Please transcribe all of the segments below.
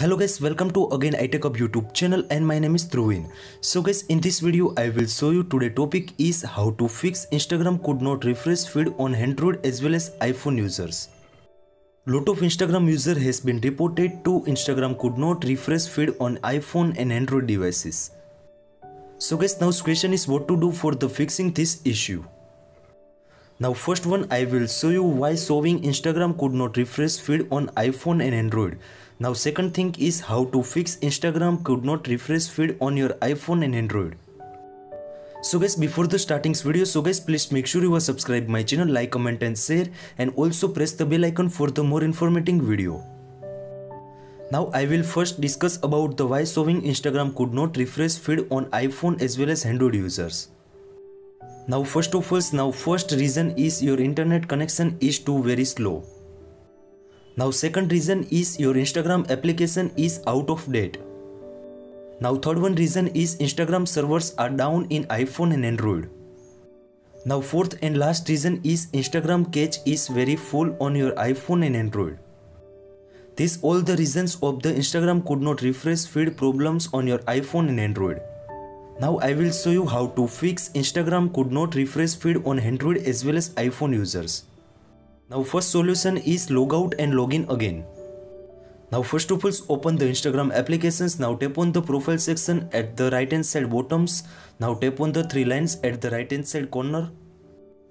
Hello guys, welcome to again iTechHub YouTube channel and my name is Dhruvin. So guys, in this video I will show you today topic is how to fix Instagram could not refresh feed on Android as well as iPhone users. Lot of Instagram user has been reported to Instagram could not refresh feed on iPhone and Android devices. So guys, now question is what to do for the fixing this issue. Now first one, I will show you why showing Instagram could not refresh feed on iPhone and Android. Now second thing is how to fix Instagram could not refresh feed on your iPhone and Android. So guys, before the starting video, so guys please make sure you are subscribed my channel, like, comment and share, and also press the bell icon for the more informative video. Now I will first discuss about the why showing Instagram could not refresh feed on iPhone as well as Android users. Now first of all, first reason is your internet connection is too very slow. Now second reason is your Instagram application is out of date. Now third one reason is Instagram servers are down in iPhone and Android. Now fourth and last reason is Instagram cache is very full on your iPhone and Android. These all the reasons of the Instagram could not refresh feed problems on your iPhone and Android. Now I will show you how to fix Instagram could not refresh feed on Android as well as iPhone users. Now first solution is log out and log in again. Now first of all, open the Instagram applications. Now tap on the profile section at the right hand side bottoms. Now tap on the three lines at the right hand side corner.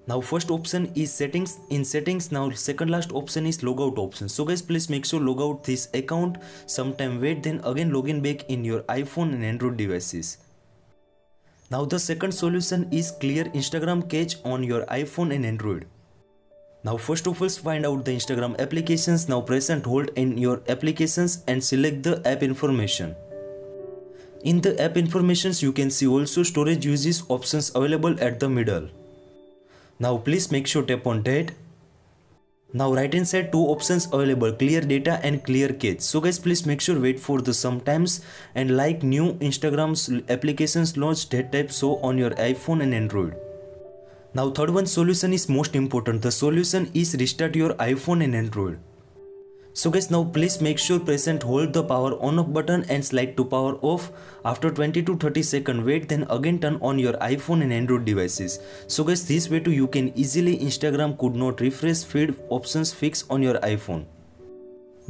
Now first option is settings. In settings, now second last option is logout option. So guys, please make sure log out this account, sometime wait, then again log in back in your iPhone and Android devices. Now the second solution is clear Instagram cache on your iPhone and Android. Now first of all, find out the Instagram applications. Now press and hold in your applications and select the app information. In the app informations, you can see also storage uses options available at the middle. Now please make sure tap on that. Now right hand side two options available, clear data and clear cache. So guys, please make sure wait for the sometimes and like new Instagram's applications launch that type show on your iPhone and Android. Now third one solution is most important. The solution is restart your iPhone and Android. So guys, now please make sure press and hold the power on off button and slide to power off. After 20 to 30 seconds wait, then again turn on your iPhone and Android devices. So guys, this way too you can easily Instagram could not refresh feed options fix on your iPhone.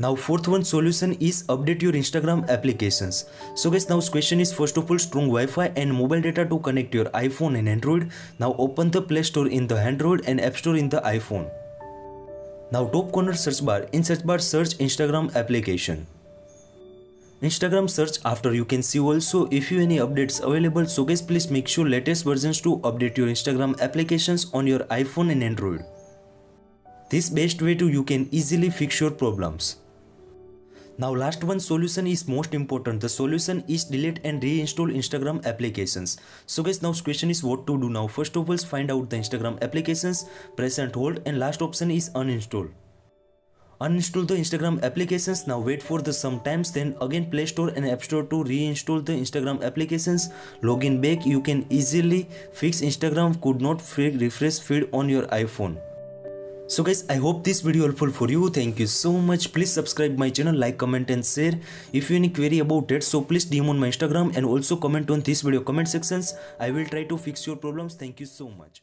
Now fourth one solution is update your Instagram applications. So guys, now question is first of all strong Wi-Fi and mobile data to connect your iPhone and Android. Now open the Play Store in the Android and App Store in the iPhone. Now top corner search bar, in search bar search Instagram application. Instagram search after you can see also if you any updates available. So guys, please make sure latest versions to update your Instagram applications on your iPhone and Android. This best way to you can easily fix your problems. Now last one solution is most important. The solution is delete and reinstall Instagram applications. So guys, now question is what to do now. First of all, find out the Instagram applications, press and hold, and last option is uninstall. Uninstall the Instagram applications. Now wait for the sometimes, then again Play Store and App Store to reinstall the Instagram applications. Login back, you can easily fix Instagram could not refresh feed on your iPhone. So guys, I hope this video helpful for you. Thank you so much. Please subscribe my channel, like, comment and share. If you any query about it, so please DM on my Instagram and also comment on this video comment sections. I will try to fix your problems. Thank you so much.